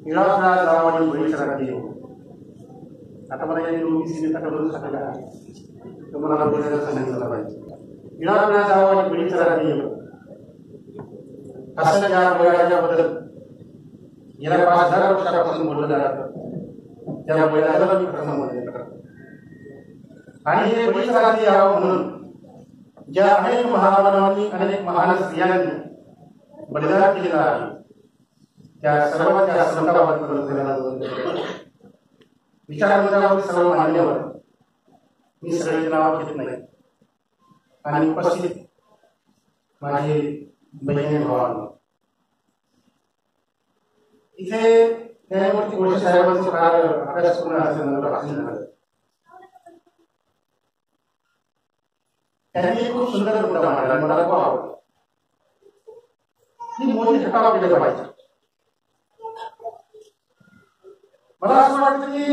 इळापणा जाव आणि बळीचा राज्य येऊ. आता मला या दोन्ही सीमेचा करून सांगितलं आहे तर मला बोलायला सांगितलं पाहिजे. इळापणा जाव आणि बळीचा राज्य येऊ असं या बळीराजाबद्दल गेल्या 5000 वर्षापासून बोललं जातं. त्या बळीराजाला मी प्रथम वंदन करतो. आणि हे बळीचं राज्य यावं म्हणून ज्या अनेक महामानवांनी अनेक महान स्त्रियांनी बलिदान केलेलं आहे त्या सर्वांच्या संतावाद विचारमंचावर सर्व मान्यवर मी सगळ्यांचे नाव घेत नाही आणि उपस्थित माझे बहिणी भावांनो, इथे न्यायमूर्ती गोडसे साहेबांचं फार अभ्यासपूर्ण असं भाषण झालं. त्यांनी खूप सुंदर मुद्दा मांडला, मला खूप आवडला की मोदी हटाव केलं पाहिजे. मला असं वाटतं की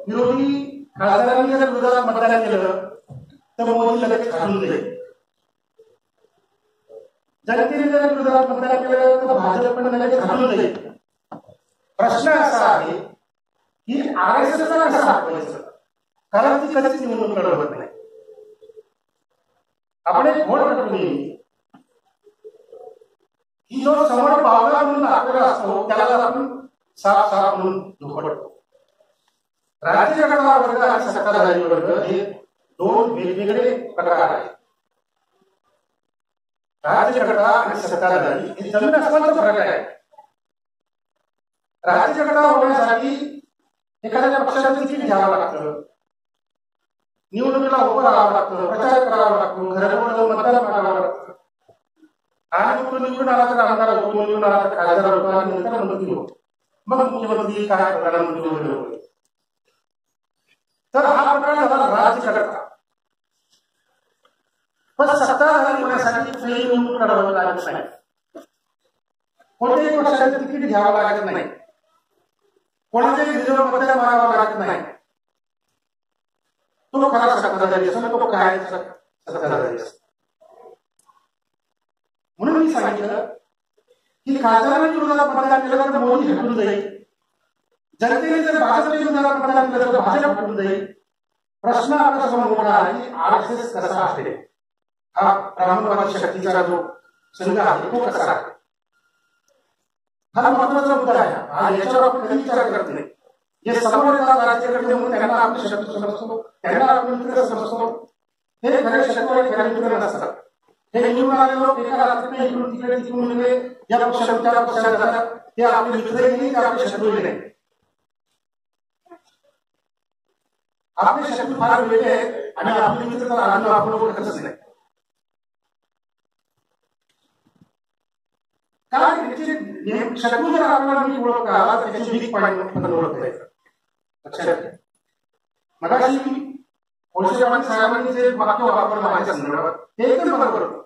विरोधी खासदारांनी जर विरोधात मतदान केलं तर मोदी लगेच खालून जाईल. जनतेने जर विरोधात मतदान केलं तर भाजप पण लगेच खालून जाईल. प्रश्न असा आहे की RSSला कसं हटवायचं, कारण ती कधीच निवडणूक लढवत नाही. आपण एक घोड पटवून की जो समोर पावला म्हणून दाखवला असतो त्याला आपण साफ म्हणून धोपटतो. राज्यकर्ता वर्ग आणि सत्ताधारी वर्ग हे दोन वेगवेगळे प्रकार आहेत. राज्यकर्ता आणि सत्ताधारी हे जमीन आसमानचा फरक आहे. राज्यकर्ता होण्यासाठी एखाद्या पक्षाचं तिकीट घ्यावं लागतं, निवडणुकीला उभं राहावं लागतं, प्रचार करावा लागतो, घरावर जाऊन मतदान मागावं लागतं आणि तो निवडून आला तर आमदार होतो, निवडून आला तर खासदार होतो आणि नंतर मंत्री होतो, मग मुख्यमंत्री काय प्रधानमंत्री वगैरे होते. तर हा प्रकार झाला राज्यकर्ता. पण सत्ताधारी होण्यासाठी कुठेही निवडणूक लढवावी लागत नाही, कोणत्याही पक्षाचं तिकीट घ्यावं लागत नाही, कोणाच्याही विरोधात मतदान मागावं लागत नाही. तो खरा सत्ताधारी असतो, तो काय सत्ताधारी असतो. म्हणून मी सांगितलं की खासदारांनी विरोधात मतदान केलं तर मोदी हटून जाईल, जनतेने जर भाजपच्या विरोधात मतदान केलं तर भाजप हटून जाईल. प्रश्न आपल्या समोर मोठा आहे की RSS कसा असेल, हा ब्राह्मणवादी शक्तीचा जो संघ आहे तो कसा आहे, हा महत्वाचा मुद्दा आहे. आणि याच्यावर आपण कधी विचार करत नाही. जे समोर येतात राज्यकर्ते म्हणून त्यांना आपण शत्रू समजतो, त्यांना आपण मित्र समजतो, हे खरे शत्रू आणि खरे मित्र नसतात. हे निवडून आले लोक एका रात्रीने इकडून तिकडे तिकडून गेले, या पक्षात त्या पक्षात जातात, ते आपले मित्रही नाही, ते आपले शत्रूही नाही. आपले शत्रू फार वेगळे आहेत आणि आपले मित्र तर आपण ओळखतच नाही. कारण शत्रू जर आपल्याला नीट ओळखता आला तर त्याची वीक पॉईंट आपण ओळखता येतं. लक्षात घ्या. मगाशी गोडसे साहेबांनी जे वाक्य वापरलं माझ्या संदर्भात ते एकदम बरोबर होतं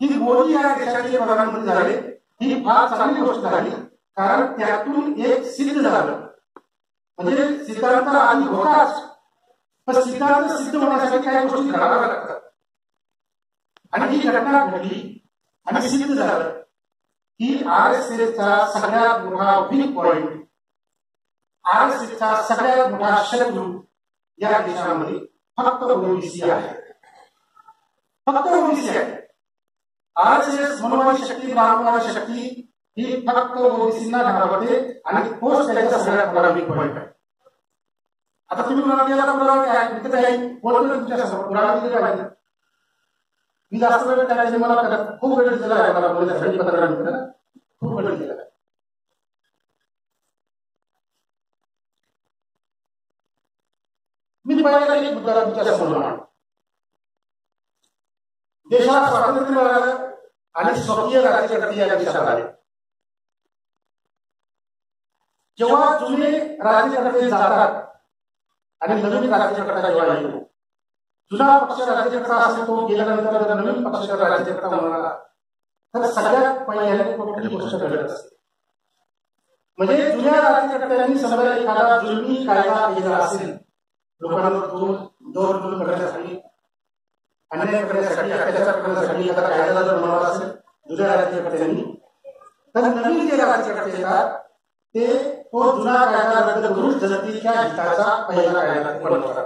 की मोदी या देशाचे प्रधानमंत्री झाले, ही फार चांगली गोष्ट झाली. कारण त्यातून एक सिद्ध झालं, म्हणजे सिद्धांत आधी होताच, पण सिद्धांत सिद्ध होण्यासाठी काही गोष्टी घडाव्या लागतात. आणि ही घटना घडली आणि सिद्ध झालं की RSSचा सगळ्यात मोठा वीक पॉइंट, RSSचा सगळ्यात मोठा शत्रू या देशामध्ये फक्त ओबीसी आहे. फक्त ओबीसी आहे. RSS मनोवादी शक्ती, ब्राह्मणवादी शक्ती ही फक्त ओबीसींना घाबरते आणि तोच त्याचा सगळ्यात मोठा वीक पॉइंट आहे. आता तुम्ही म्हणाला पुरावा काय तिथे काही बोलतो तुमच्यासमोर पुरावा दिले पाहिजे. मी जास्त वेळ त्याने मला खूप वेळ दिला आहे, मला बोलण्यासाठी 15 मिनिटं खूप वेळ दिला आहे. मी पहिला एक मुद्दा तुमच्यासमोर मांडतो. देशाला स्वातंत्र्य मिळालं आणि स्वकीय राज्यकर्ते या देशात आले. जेव्हा जुने राज्यकर्ते जातात आणि नवीन राज्यकर्ता जेव्हा येतो, जुना पक्ष राज्यकर्ता असेल तो गेल्यानंतर जर नवीन पक्षाचा राज्यकर्ता म्हणाला तर सगळ्यात पहिल्यांदा कुठली गोष्ट घडत असते. म्हणजे जुन्या राज्यकर्त्यांनी समजा एखादा जुलमी कायदा केला असेल, लोकांवर जोर करण्यासाठी, अन्याय करण्यासाठी, अत्याचार करण्यासाठी एखादा कायदा जर बनवला असेल जुन्या राज्यकर्त्यांनी, तर नवीन जे राज्यकर्ते येतात ते तो जुना कायदा रद्द करून जनतेच्या हिताचा पहिला कायदा बनवतात.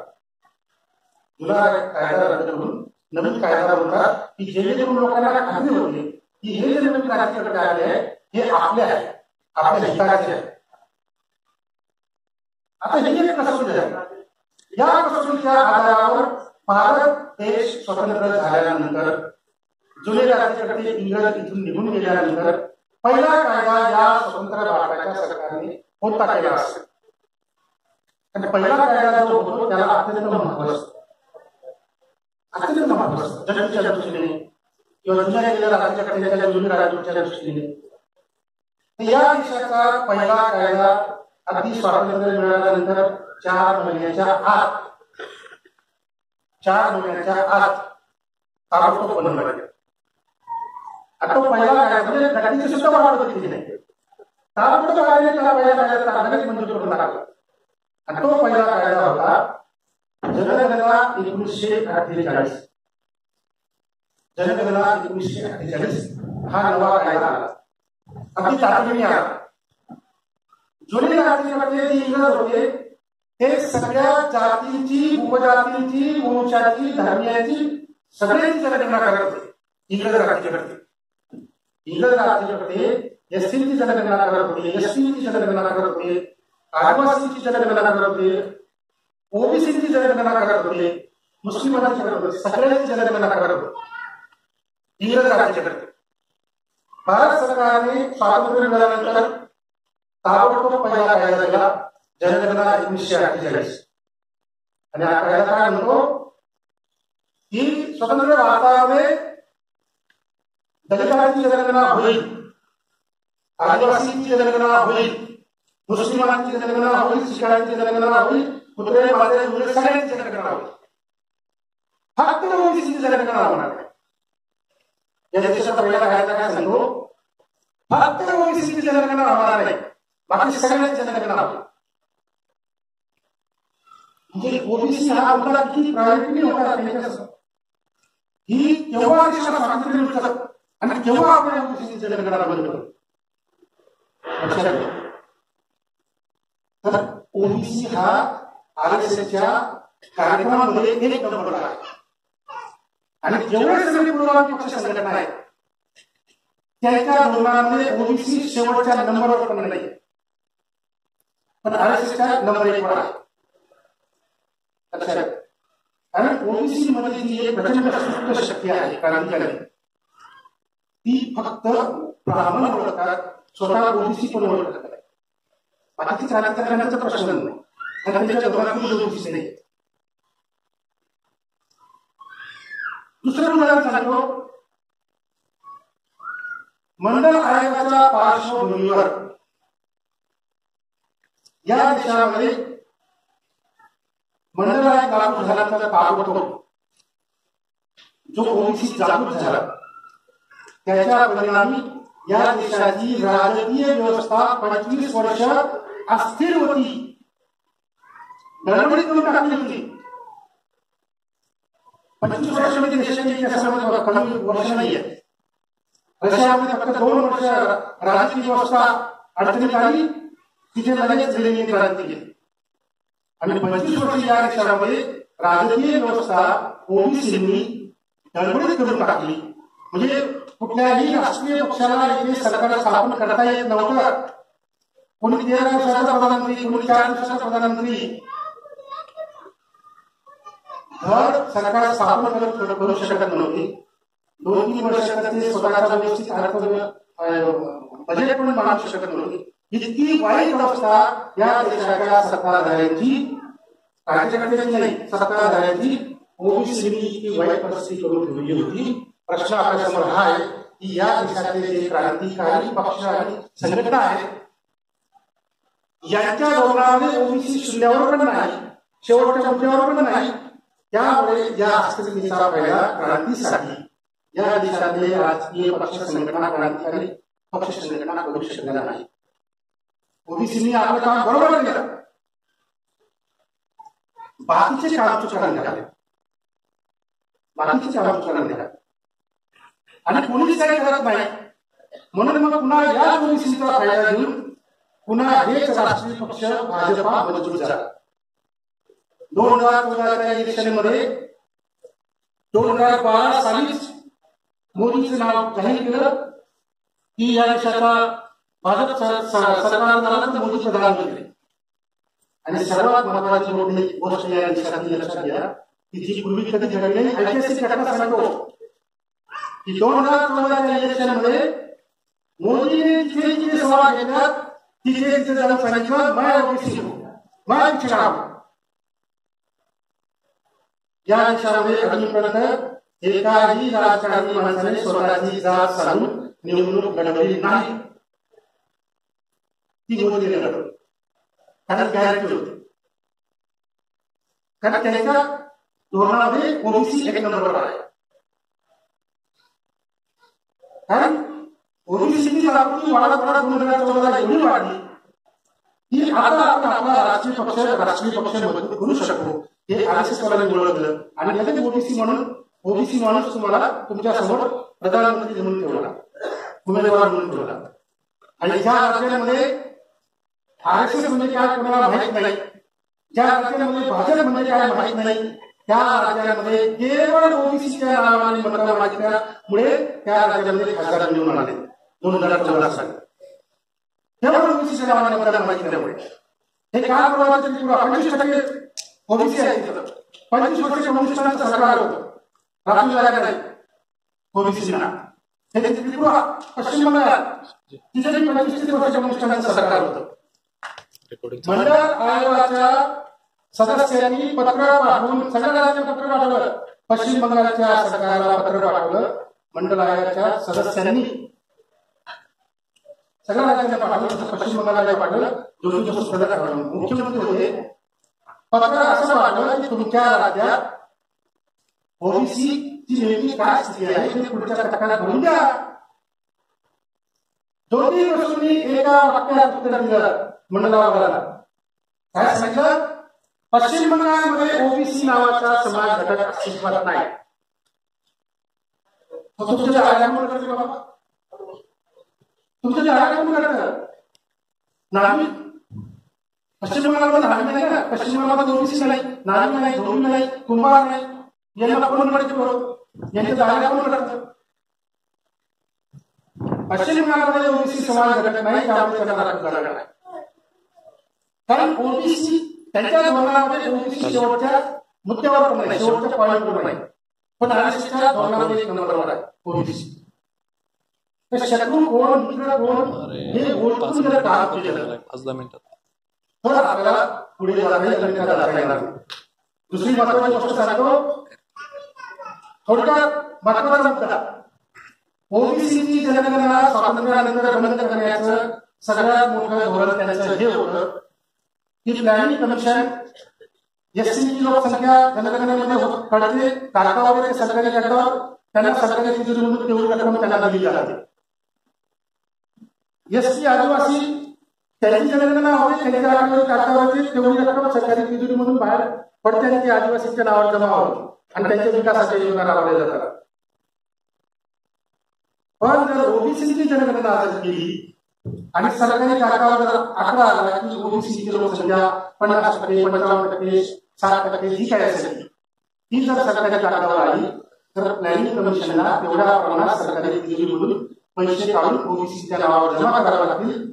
जुना कायदा रद्द करून नवीन कायदा बनवतात की जेणेकरून लोकांना खात्री होते की हे जे नवीन राज्यकर्ते आले आहे हे आपले आहे, आपल्या हिताचे आहे. आता ही एक कसोटी आहे. या कसोटीच्या आधारावर भारत देश स्वतंत्र झाल्यानंतर जुने राज्यकर्ते इंग्रज इथून निघून गेल्यानंतर पहिला कायदा या स्वतंत्र भारताच्या सरकारने कोणता केला असेल. आणि पहिला कायदा जो होतो त्याला अत्यंत महत्व असतं, अत्यंत महत्व असतं जनतेच्या दृष्टीने किंवा जुन्या गेलेल्या राज्यकर्त्यांच्या जुन्या राज्याच्या दृष्टीने. या देशाचा पहिला कायदा अगदी स्वातंत्र्य मिळाल्यानंतर 4 महिन्याच्या आत ताबडतोब बनवला गेला. आता तो पहिला कायदा म्हणजे घटनेची सुद्धा वाढ केली नाही, ताबडतोब आलेला त्याला पहिला कायदा तात्काळ मंजूर करून टाकला. आणि तो पहिला कायदा होता जनगणना 1948. जनगणना 1948 हा नवा कायदा आला, अगदी तातडीने आला. जुने राज्यकर्ते जे इंग्रज होते ते सगळ्या जातींची, उपजातींची, वंशाची, धर्मियांची सगळ्यांची जनगणना करत होते. इंग्रज राज्यकर्ते एससीची जनगणना करत होते, एसटीची जनगणना करत होते, आदिवासींची जनगणना करत होते, ओबीसीची जनगणना करत होते, मुस्लिमांची करत होते, सगळ्यांची जनगणना करत होते इंग्रज राज्यकर्ते. भारत सरकारने स्वातंत्र्य मिळाल्यानंतर ताबडतोब पहिला कायदा केला जनगणना 1948. आणि हा कायदा काय म्हणतो की स्वतंत्र भारतामध्ये दलितांची जनगणना होईल, आदिवासींची जनगणना होईल, मुस्लिमांची जनगणना होईल, शिखांची जनगणना होईल, कुत्रे मांजरे मुले सगळ्यांची जनगणना होईल. फक्त ओबीसीची जनगणना होणार नाही. या देशाचा पहिला कायदा काय सांगतो, फक्त ओबीसीची जनगणना होणार नाही, बाकी सगळ्यांची जनगणना होईल. म्हणजे ओबीसी हा मुद्दा किती प्रायोरिटी होता त्यांच्यासमोर. ही केव्हा देशाला स्वातंत्र्य मिळतं आणि केव्हा आपण ओबीसीची जनगणना बंद करू. तर ओबीसी हा आरएसएसच्या कार्यक्रमामध्ये एक नंबरला आहे. आणि जेवढे सगळे पूर्ववर्ती पक्ष संघटना आहेत त्यांच्या धोरणामध्ये ओबीसी शेवटच्या नंबरवर पण नाही, पण आरएसएसच्या नंबर 1 वर आहे. आणि ओबीसी मध्ये जी एक प्रचंड सुप्त शक्ती आहे क्रांतिकारी, ती फक्त ब्राह्मण ओळखतात, स्वतः ओबीसी पण ओळखत नाही. बाकीची क्रांतिकारण्याचा प्रश्न नाही आणि त्यांच्या धोरणातून ओबीसी नाही. दुसरं उदाहरण सांगतो, मंडल आयोगाच्या पार्श्वभूमीवर या देशामध्ये मंडल आयोग लागू झाल्यानंतर ताबडतोब जो ओबीसी जागृत झाला त्याच्या परिणामी या देशाची राजकीय व्यवस्था 25 वर्ष अस्थिर होती, गडबडीत करून टाकली होती. 25 वर्ष म्हणजे देशाच्या इतिहासामध्ये कमी वर्ष नाहीये. रशियामध्ये फक्त 2 वर्ष राजकीय व्यवस्था अडचणीत आली, तिथे लगेच लेनिन क्रांती केली. आणि 25 वर्ष या देशामध्ये राजकीय व्यवस्था ओबीसींनी गडबडीत करून टाकली. म्हणजे कुठल्याही राष्ट्रीय पक्षाला इथे सरकार स्थापन करता येत नव्हतं. कोणी 13 दिवसाचा प्रधानमंत्री, कोणी 4 दिवसाचा प्रधानमंत्री, सरकार स्थापन करू शकत नव्हती. 2-3 वर्ष ते स्वतःचा व्यवस्थित बजेट पण मांडू शकत नव्हती. इतकी वाईट अवस्था या देशाच्या सत्ताधाऱ्यांची, राज्यकर्त्यांची नाही, सत्ताधाऱ्यांची ओबीसींनी इतकी वाईट परिस्थिती करून ठेवली होती. प्रश्न आपल्यासमोर हा आहे की या देशातले जे क्रांतिकारी पक्ष आणि संघटना आहेत यांच्या धोरणामध्ये ओबीसी शून्यावर पण नाही, शेवटच्या मुद्द्यावर पण नाही. त्यामुळे या अस्थिरतेचा फायदा क्रांतीसाठी या देशातले राजकीय पक्ष संघटना, क्रांतिकारी पक्ष संघटना करू शकलेला नाही. ओबीसींनी आपलं काम बरोबर केलं, बाकीचे काम चुकायला निघाले, आणि कोणीच काही करत नाही. म्हणून मग पुन्हा या ओबीसीचा फायदा घेऊन पुन्हा हेच राष्ट्रीय पक्ष भाजपा मजबूत झाला. 2014च्या इलेक्शनमध्ये 2012 सालीच मोदीचं नाव जाहीर केलं की या देशाचा भाजप सरकार झालं तर मोदी प्रधानमंत्री. आणि सर्वात महत्वाची मोठी गोष्ट या देशातील लक्षात घ्या की जी पूर्वी कधी घडली नाही, ऐतिहासिक घटना सांगतो की 2014च्या इलेक्शनमध्ये मोदीने जिथे जिथे सभा घेतल्या तिथे तिथे जाऊन सांगितलं मैं ओबीसी हूं, मैं पिछड़ा हूं. या देशामध्ये अजूनपर्यंत एकाही राजकारणी माणसाने स्वतःची जात सांगून निवडणूक लढवली नाही. ती मोदीने लढवली कारण गॅरंटी होती. कारण त्यांच्या धोरणामध्ये ओबीसी एक नंबरवर आहे. कारण ओबीसीची जागृती वाढत वाढत 2014ला एवढी वाढली की आता आपण आपला राष्ट्रीय पक्ष मजबूत करू शकतो हे आरएसएसवाल्यांनी ओळखलं आणि लगेच ओबीसी माणूस तुम्हाला तुमच्या समोर प्रधानमंत्री म्हणून ठेवला, उमेदवार म्हणून ठेवला. आणि ज्या राज्यांमध्ये आरएसएस म्हणजे काय कोणाला माहित नाही, ज्या राज्यांमध्ये भाजप म्हणजे काय माहित नाही, त्या राज्यांमध्ये केवळ ओबीसीच्या नावाने मतं मागितल्यामुळे त्या राज्यामध्ये खासदार निवडून आले 2014 साली. केवळ ओबीसीच्या नावाने मतं मागितल्यामुळे हे काय प्रवाहाचे त्रिपुरा 25% ओबीसी आहे. 25 वर्ष कम्युनिस्टांचं सरकार होतं, राखून जागा नाही ओबीसीना. हे त्रिपुरा पश्चिम बंगाल तिथे 25 वर्ष कम्युनिस्टांचं सरकार होतं. मंडळ आयोगाच्या सदस्यांनी पत्र पाठवून सगळ्या राज्यांना पत्र पाठवलं, पश्चिम बंगालच्या सरकारला पत्र पाठवलं. मंडळ आयोगाच्या सदस्यांनी सगळ्या राज्यांना पाठवलं, पश्चिम बंगालला पाठवलं. मुख्यमंत्री होते. पत्र असं पाठवलं की तुमच्या राज्यात ओबीसी ची नेमकी काय स्थिती आहे ते पुढच्या टप्प्यात बोलून द्या. 2-3 वर्षांनी एका वाक्यात उत्तर दिलं मंडळावाला. काय सांगितलं? पश्चिम बंगालमध्ये ओबीसी नावाचा समाज घटक अस्तित्वात नाही. तुमच्या आयामूळ करते बाबा, तुमच्या आयामूळ करतं नाही. पश्चिम बंगालमध्ये नागरिक नाही ना, पश्चिम बंगालमध्ये ओबीसी नाही, नागरिक नाही, धोबी नाही, कुंभार नाही. यांना कोण म्हणतो? यांच्या जागा कोण करतं? पश्चिम बंगालमध्ये ओबीसी समाज घटक नाही, त्यामुळे त्यांना राखून जागा नाही. कारण ओबीसी त्यांच्या धोरणामध्ये ओबीसी शेवटच्या मुद्द्यावर पण नाही, शेवटच्या पॉईंटवर नाही, पण आरएसएसच्या धोरणामध्ये 1 नंबरवर आहे ओबीसी. तर शत्रू कोण मित्र कोण हे ओळखून जर काम केलं 5-10 मिनिटात तर आपल्याला पुढे जाता येणार. दुसरी महत्वाची गोष्ट सांगतो, थोडक्यात महत्वाचा मुद्दा, ओबीसीची जनगणना स्वातंत्र्यानंतर बंद करण्याचं सगळ्यात मोठं धोरण त्यांचं हे होतं की प्लॅनिंग कमिशन एससीची लोकसंख्या जनगणनेमध्ये कळते, कागदावर सरकारी कागदावर त्यांना सरकारी तिजोरीमधून तेवढी रक्कम त्यांना दिली जाते. एससी आदिवासी त्याची जनगणना होते, त्यांच्या कागदावरती तेवढी रक्कम सरकारी तिजोरीमधून बाहेर पडते आणि ती आदिवासीच्या नावावर जमा होते आणि त्यांच्या विकासाच्या योजना राबवल्या जातात. पण जर ओबीसीची जनगणना जर केली आणि सरकारी कागदावर जर आकडा आला की ओबीसीची लोकसंख्या 50%, 55%, 60% जी काय असेल ती जर सरकारी कागदावर आली तर प्लॅनिंग कमिशनला तेवढ्या प्रमाणात सरकारी तिजोरीमधून पैसे काढून ओबीसीच्या नावावर जमा करावे लागतील.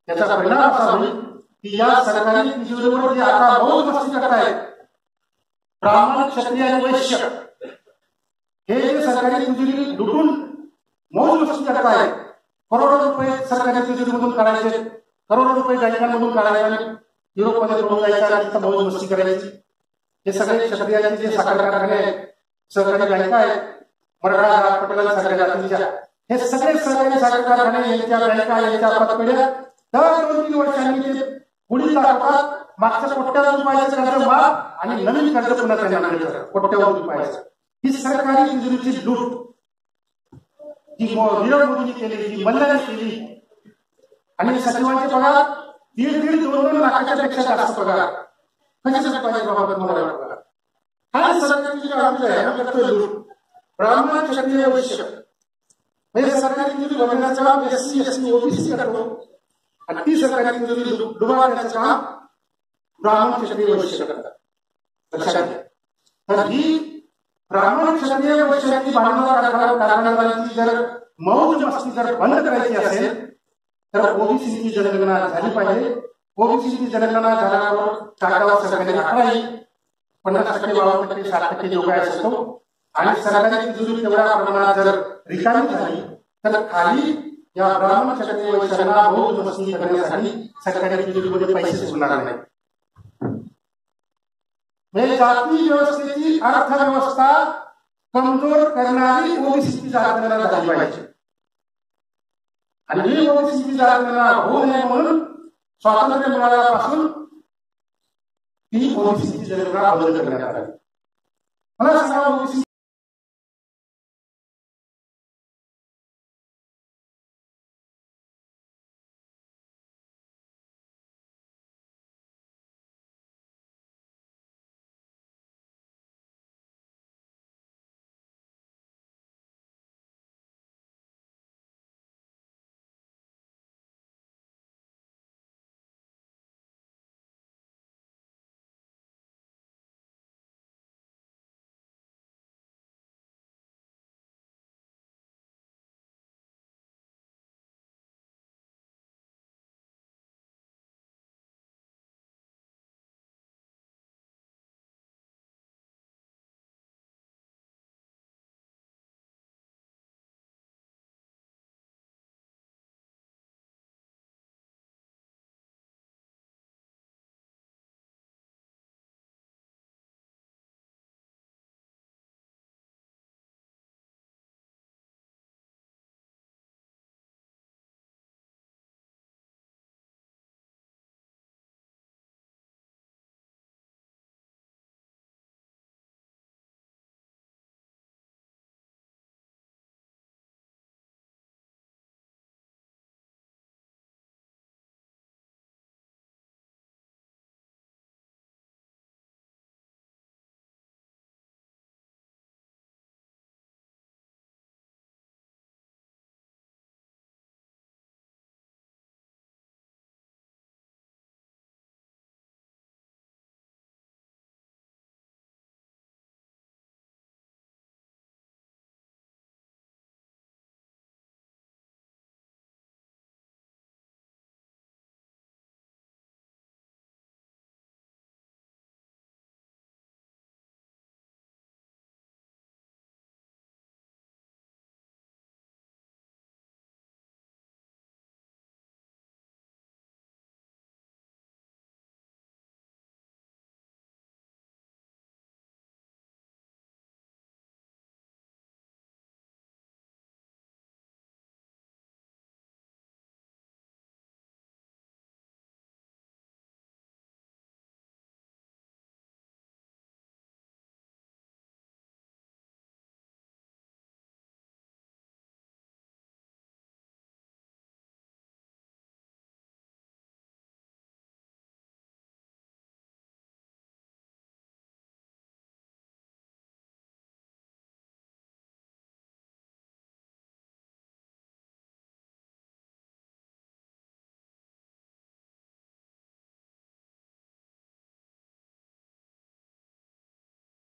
त्याचा परिणाम असा होईल की या सरकारी तिजोरीवर जे आता मौज मस्ती करतायत ब्राह्मण, क्षत्रिय आणि वैश्य, हे जे सरकारी तिजोरी लुटून मौज मस्ती करतायत, करोडो रुपये सरकारी तिजोरीमधून काढायचे, करोडो रुपये बँकांमधून काढायचे, युरोपमध्ये पळून जायचं आणि तिथं मौज मस्ती करायची. हे सगळे क्षत्रियांचे जे साखर कारखाने आहेत, सहकारी बँका आहेत, मराठा पटेल साखर जातीच्या, हे सगळे सहकारी साखर कारखाने यांच्या बँका यांच्या पतपेढ्या दर 2-3 वर्षांनी ते पुढील दाखवतात. मागच्या कोट्यावधी रुपयाचं कर्ज माफ आणि नवीन कर्ज पुन्हा त्यांना मिळतं कोट्यावधी रुपयाचं. ही सरकारी तिजोरीची लूट जी नीरव मोदींनी केली, जी मल्ल्याने केली, आणि सचिवांचे पगार 1.5-2 लाखाच्या पेक्षा जास्त पगार कशासाठी पाहिजे बाबा तुम्हाला? हा सरकारी तिजोरी आहे करतोय लूट. ब्राह्मण, क्षत्रिय, वैश्य हे सरकारी तिजोरी बनवण्याचं काम एससी, एसटी, ओबीसी करतो आणि ती सरकारी तिजोरी डुबाडण्याचं काम ब्राह्मण क्षत्रिय वैश्य करतात. लक्षात घ्या. तर ही ब्राह्मण क्षत्रिय वैश्याची भांडवलाची जर मौज मस्ती जर बंद करायची असेल तर ओबीसीची जनगणना झाली पाहिजे. ओबीसीची जनगणना झाल्यावर टाकावर सरकारी 50% 60% जोगाय असतो आणि सरकारी तिजोरी तेवढ्या प्रमाणात जर रिकामी झाली तर खाली या ब्राह्मण क्षत्रिय वैश्यांना मौज मस्ती करण्यासाठी सरकारी तिजोरीमध्ये पैसे सुटणार नाही. म्हणजे जाती व्यवस्थेची अर्थव्यवस्था कमजोर करणारी ओबीसीची जनगणना झाली पाहिजे. आणि ही ओबीसीची जनगणना होऊ नये म्हणून स्वातंत्र्य मिळाल्यापासून ती ओबीसीची जनगणना बंद करण्यात आली. मला सांगा ओबीसी